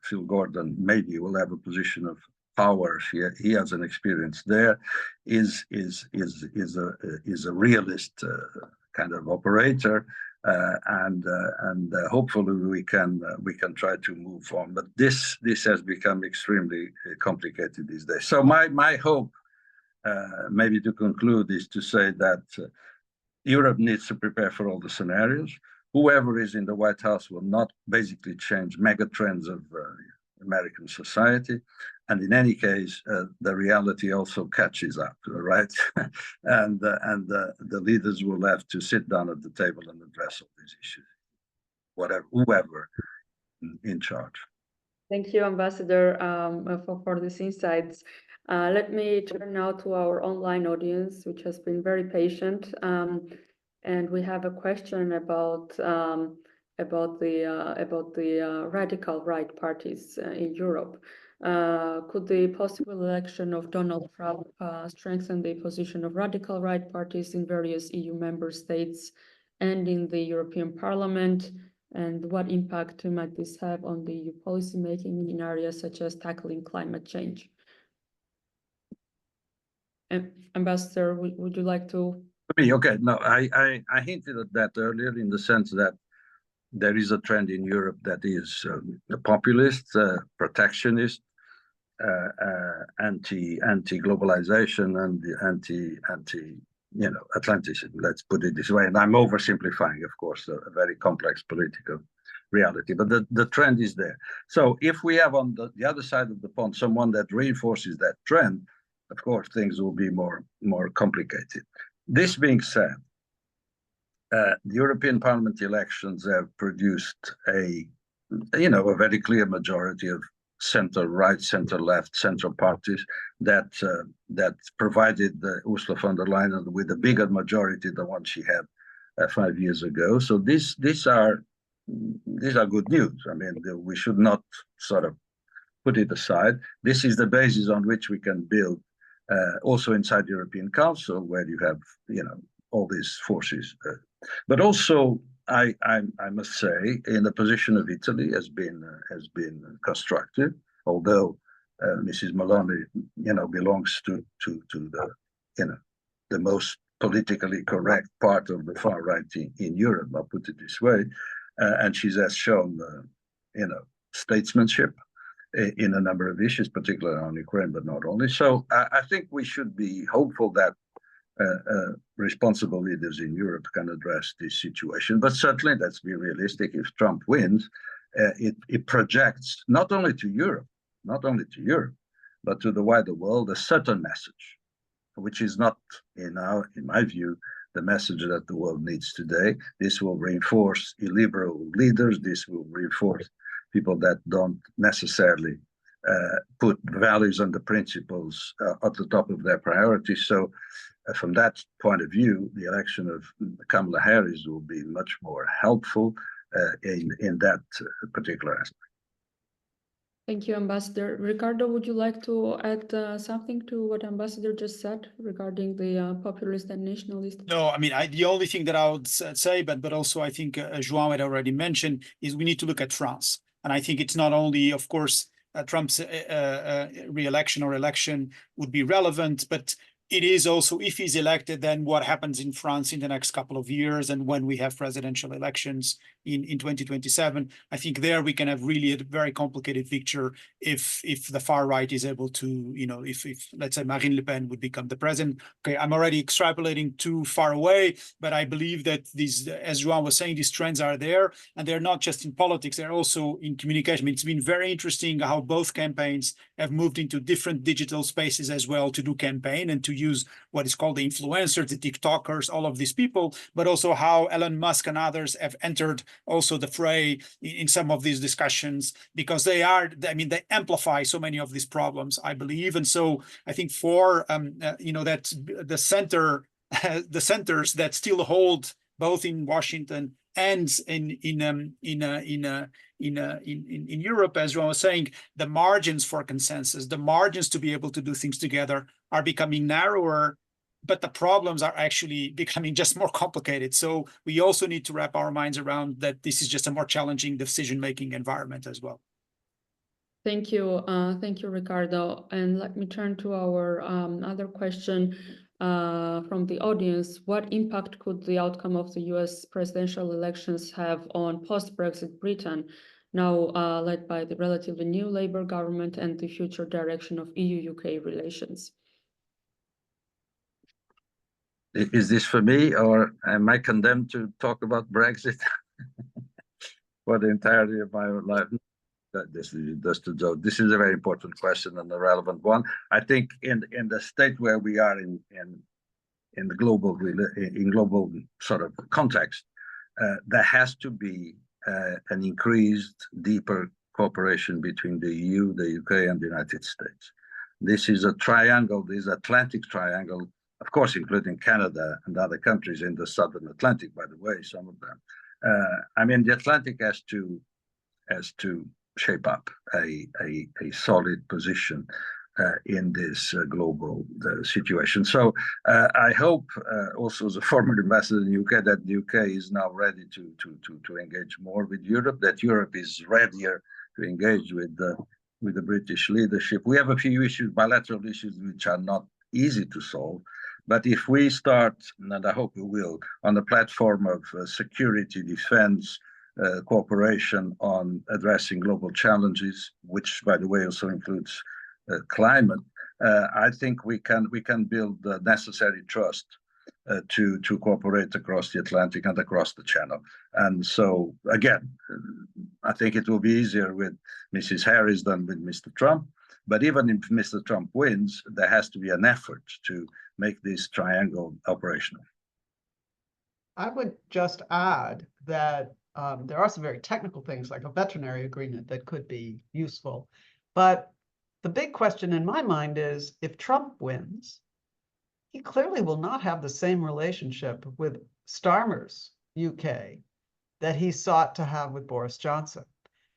Phil Gordon maybe will have a position of power. He has an experience there. Is a realist kind of operator, and hopefully we can try to move on. But this has become extremely complicated these days. So my hope, maybe to conclude, is to say that Europe needs to prepare for all the scenarios. Whoever is in the White House will not basically change mega trends of American society. And in any case, the reality also catches up, right? and the leaders will have to sit down at the table and address all these issues, whoever in charge. Thank you, Ambassador, for these insights. Let me turn now to our online audience, which has been very patient. And we have a question about the radical right parties in Europe. Could the possible election of Donald Trump strengthen the position of radical right parties in various EU member states and in the European Parliament? And what impact might this have on the EU policymaking in areas such as tackling climate change? Ambassador, would you like to? Okay, no, I hinted at that earlier in the sense that there is a trend in Europe that is populist, protectionist, anti-globalization and anti Atlanticism, let's put it this way. And I'm oversimplifying, of course, a very complex political reality, but the trend is there. So if we have on the other side of the pond someone that reinforces that trend, of course, things will be more complicated. This being said, the European Parliament elections have produced a very clear majority of center-right, center-left, central parties that provided Ursula von der Leyen with a bigger majority than one she had 5 years ago. So these are good news. I mean, we should not sort of put it aside. This is the basis on which we can build also inside the European Council, where you have all these forces. But also, I must say, in the position of Italy has been constructive, although Mrs. Meloni, belongs to the most politically correct part of the far right in Europe. I'll put it this way, and she has shown, statesmanship in a number of issues, particularly on Ukraine, but not only. So I think we should be hopeful that responsible leaders in Europe can address this situation. But certainly, let's be realistic, if Trump wins, it projects not only to Europe, but to the wider world, a certain message, which is not, in my view, the message that the world needs today. This will reinforce illiberal leaders. This will reinforce people that don't necessarily put values and the principles at the top of their priorities. So from that point of view, the election of Kamala Harris will be much more helpful in that particular aspect. Thank you, Ambassador. Ricardo, would you like to add something to what Ambassador just said regarding the populist and nationalist? No, I mean, the only thing that I would say, but also I think João had already mentioned, is we need to look at France. And I think it's not only, of course, Trump's re-election or election would be relevant, but it is also, if he's elected, then what happens in France in the next couple of years, and when we have presidential elections in 2027, I think there we can have really a very complicated picture if the far right is able to, if let's say Marine Le Pen would become the president. Okay, I'm already extrapolating too far away, but I believe that these, as João was saying, these trends are there, and they're not just in politics, they're also in communication. I mean, it's been very interesting how both campaigns have moved into different digital spaces as well to do campaign and to use what is called the influencers, the TikTokers, all of these people, but also how Elon Musk and others have entered also the fray in some of these discussions, because they amplify so many of these problems, I believe. And so I think for that the centers that still hold both in Washington and in Europe, as João was saying, the margins for consensus, the margins to be able to do things together are becoming narrower, but the problems are actually becoming just more complicated. So we also need to wrap our minds around that this is just a more challenging decision-making environment as well. Thank you, Ricardo. And let me turn to our other question from the audience. What impact could the outcome of the US presidential elections have on post-Brexit Britain, now led by the relatively new Labour government, and the future direction of EU-UK relations? Is this for me, or am I condemned to talk about Brexit for the entirety of my life? This is a very important question and a relevant one. I think in the state where we are in the global sort of context, there has to be an increased, deeper cooperation between the EU, the UK, and the United States. This is a triangle, this Atlantic triangle, of course, including Canada and other countries in the Southern Atlantic, by the way, some of them. The Atlantic has to shape up a solid position in this global situation. So I hope, also as a former ambassador in the UK, that the UK is now ready to engage more with Europe, that Europe is readier to engage with the British leadership. We have a few issues, bilateral issues, which are not easy to solve. But if we start, and I hope we will, on the platform of security, defense, cooperation on addressing global challenges, which, by the way, also includes climate, I think we can build the necessary trust to cooperate across the Atlantic and across the Channel. And so, again, I think it will be easier with Mrs. Harris than with Mr. Trump. But even if Mr. Trump wins, there has to be an effort to make this triangle operational. I would just add that there are some very technical things like a veterinary agreement that could be useful. But the big question in my mind is, if Trump wins, he clearly will not have the same relationship with Starmer's UK that he sought to have with Boris Johnson.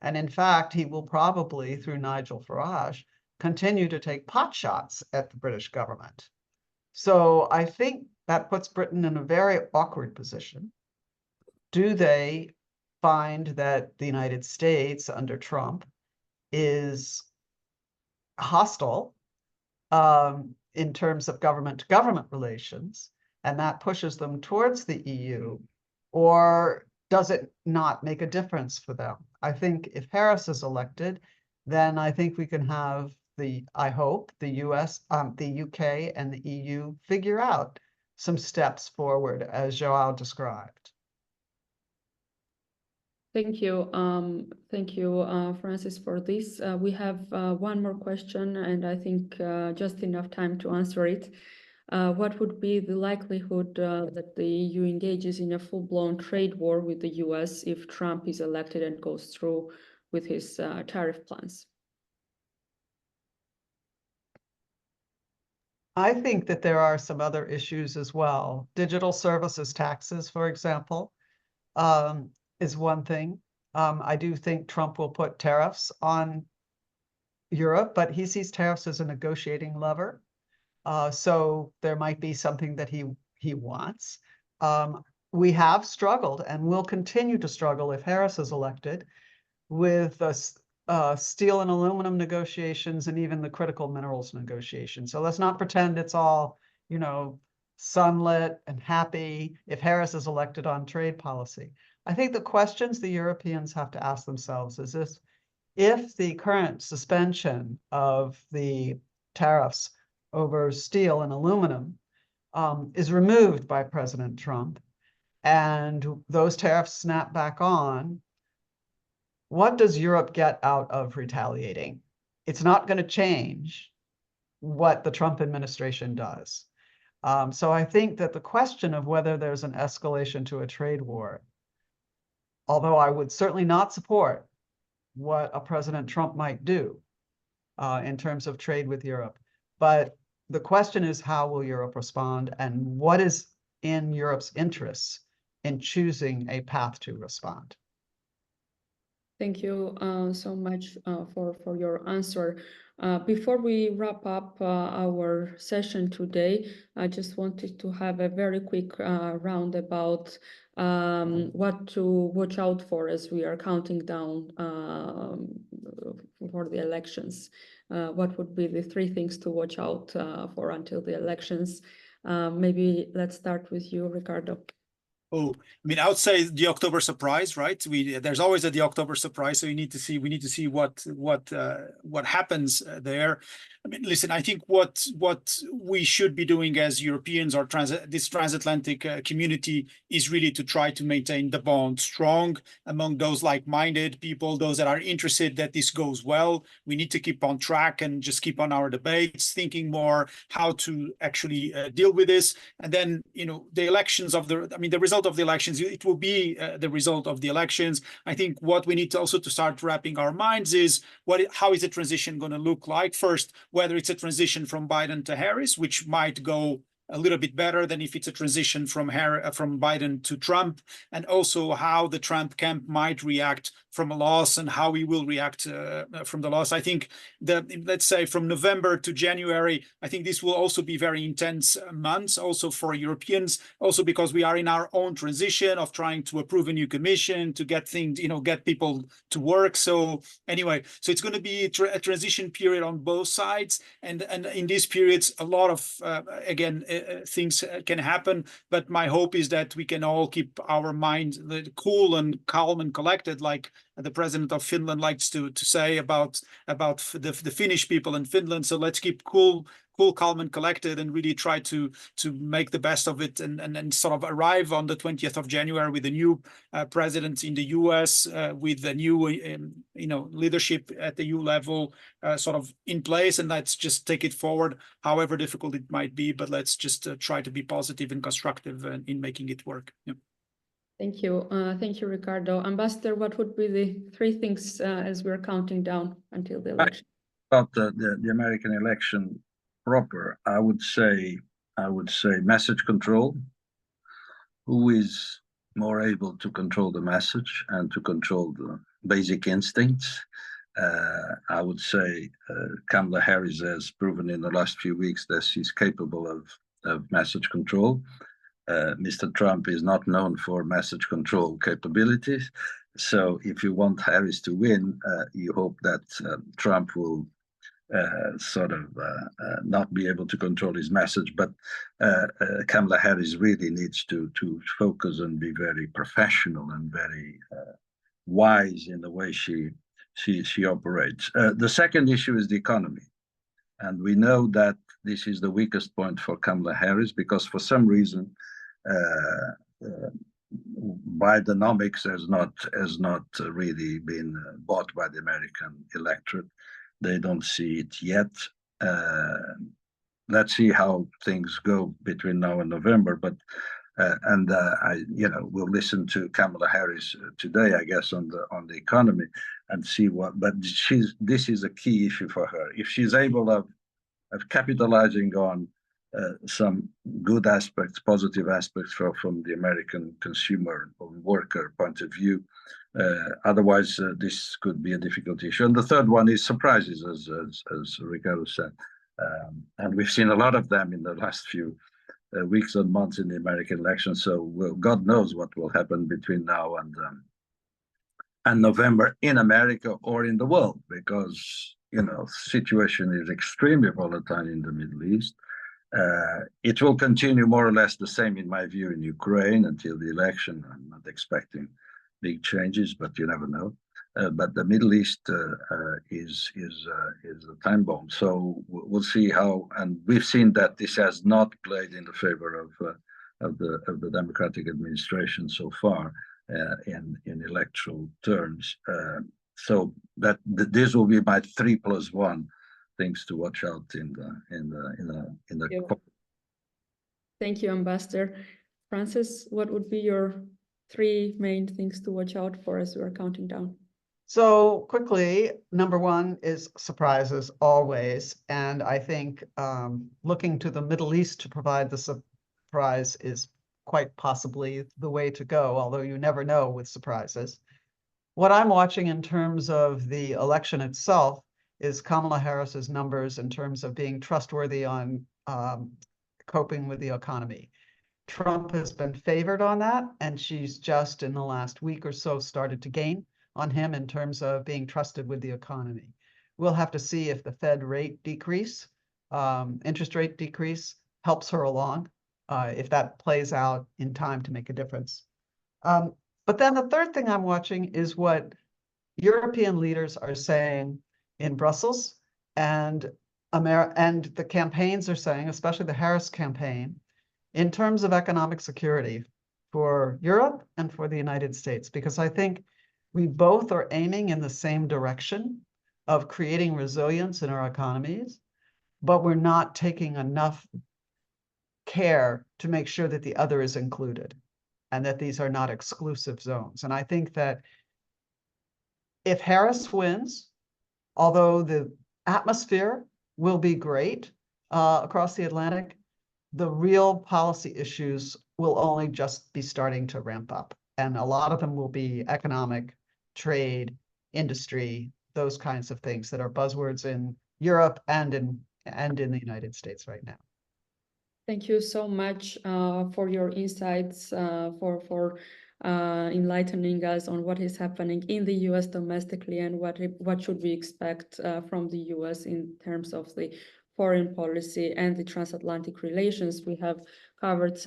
And in fact, he will probably, through Nigel Farage, continue to take potshots at the British government. So I think that puts Britain in a very awkward position. Do they find that the United States under Trump is hostile in terms of government-to-government relations, and that pushes them towards the EU, or does it not make a difference for them? I think if Harris is elected, then I think we can have I hope the US, the UK and the EU figure out some steps forward as João described. Thank you, Francis, for this. We have one more question, and I think just enough time to answer it. What would be the likelihood that the EU engages in a full-blown trade war with the US if Trump is elected and goes through with his tariff plans? I think that there are some other issues as well. Digital services taxes, for example, is one thing. I do think Trump will put tariffs on Europe, but he sees tariffs as a negotiating lever. So there might be something that he wants. We have struggled and will continue to struggle if Harris is elected with steel and aluminum negotiations and even the critical minerals negotiations. So let's not pretend it's all, sunlit and happy if Harris is elected on trade policy. I think the questions the Europeans have to ask themselves is this: if the current suspension of the tariffs over steel and aluminum is removed by President Trump, and those tariffs snap back on, what does Europe get out of retaliating? It's not going to change what the Trump administration does. So I think that the question of whether there's an escalation to a trade war, although I would certainly not support what a President Trump might do in terms of trade with Europe, but the question is, how will Europe respond, and what is in Europe's interests in choosing a path to respond? Thank you so much for your answer. Before we wrap up our session today, I just wanted to have a very quick round about what to watch out for as we are counting down for the elections. What would be the 3 things to watch out for until the elections? Maybe let's start with you, Ricardo. Oh, I mean, I would say the October surprise, right? There's always the October surprise, so we need to see what happens there. I mean, listen, I think what we should be doing as Europeans or this transatlantic community is really to try to maintain the bond strong among those like-minded people, those that are interested that this goes well. We need to keep on track and just keep on our debates, thinking more how to actually deal with this. And then, the elections the result of the elections, it will be the result of the elections. I think what we need to also to start wrapping our minds is how is the transition going to look like? First, whether it's a transition from Biden to Harris, which might go a little bit better than if it's a transition from Biden to Trump, and also how the Trump camp might react from a loss and how we will react from the loss. I think let's say from November to January, I think this will also be very intense months also for Europeans, also because we are in our own transition of trying to approve a new commission, to get things, get people to work. So anyway, so it's going to be a transition period on both sides. And in these periods, a lot of, things can happen, but my hope is that we can all keep our minds cool and calm and collected, like the president of Finland likes to say about the Finnish people in Finland. So let's keep cool cool, calm, and collected, and really try to make the best of it, and sort of arrive on the 20th of January with a new president in the US, with a new leadership at the EU level sort of in place, and let's just take it forward, however difficult it might be. But let's just try to be positive and constructive in making it work. Yeah. Thank you. Thank you, Ricardo. Ambassador, what would be the 3 things as we're counting down until the election? About the American election proper, I would say message control. Who is more able to control the message and to control the basic instincts? I would say Kamala Harris has proven in the last few weeks that she's capable of message control. Mr. Trump is not known for message control capabilities. So if you want Harris to win, you hope that Trump will not be able to control his message. But Kamala Harris really needs to focus and be very professional and very wise in the way she operates. The second issue is the economy. And we know that this is the weakest point for Kamala Harris, because for some reason, Bidenomics has not really been bought by the American electorate. They don't see it yet. Let's see how things go between now and November. But we'll listen to Kamala Harris today, I guess, on the economy and see what. But this is a key issue for her. If she's able of capitalizing on some good aspects, positive aspects from the American consumer or worker point of view. Otherwise, this could be a difficult issue. And the third one is surprises, as Ricardo said. And we've seen a lot of them in the last few weeks and months in the American election. So God knows what will happen between now and November in America or in the world, because situation is extremely volatile in the Middle East. It will continue more or less the same, in my view, in Ukraine until the election. I'm not expecting big changes, but you never know. But the Middle East is a time bomb. So we'll see how. And we've seen that this has not played in the favor of the Democratic administration so far in electoral terms. So this will be my 3+1. Things to watch out in the. Thank you, Ambassador. Francis, what would be your 3 main things to watch out for as we're counting down? So quickly, number 1 is surprises always. And I think looking to the Middle East to provide the surprise is quite possibly the way to go, although you never know with surprises. What I'm watching in terms of the election itself is Kamala Harris's numbers in terms of being trustworthy on coping with the economy. Trump has been favored on that, and she's just in the last week or so started to gain on him in terms of being trusted with the economy. We'll have to see if the Fed rate decrease, interest rate decrease, helps her along, if that plays out in time to make a difference. But then the third thing I'm watching is what European leaders are saying in Brussels, and the campaigns are saying, especially the Harris campaign, in terms of economic security for Europe and for the United States, because I think we both are aiming in the same direction of creating resilience in our economies, but we're not taking enough care to make sure that the other is included and that these are not exclusive zones. And I think that if Harris wins, although the atmosphere will be great across the Atlantic, the real policy issues will only just be starting to ramp up. And a lot of them will be economic, trade, industry, those kinds of things that are buzzwords in Europe and in the United States right now. Thank you so much for your insights, for enlightening us on what is happening in the US domestically and what should we expect from the US in terms of the foreign policy and the transatlantic relations. We have covered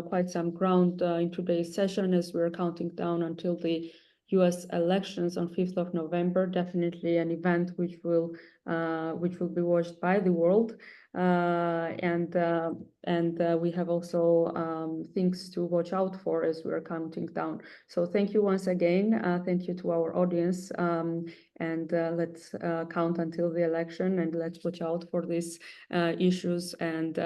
quite some ground in today's session as we're counting down until the US elections on 5th of November, definitely an event which will be watched by the world. and we have also things to watch out for as we're counting down. So thank you once again. Thank you to our audience, and let's count until the election, and let's watch out for these issues, and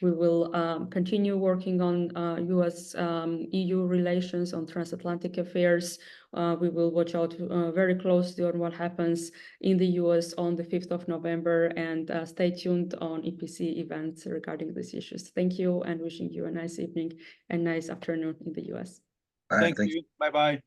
we will continue working on US-EU relations, on transatlantic affairs. We will watch out very closely on what happens in the US on the 5th of November, and stay tuned on EPC events regarding these issues. Thank you, and wishing you a nice evening and nice afternoon in the US. All right, Thank you. Bye-bye.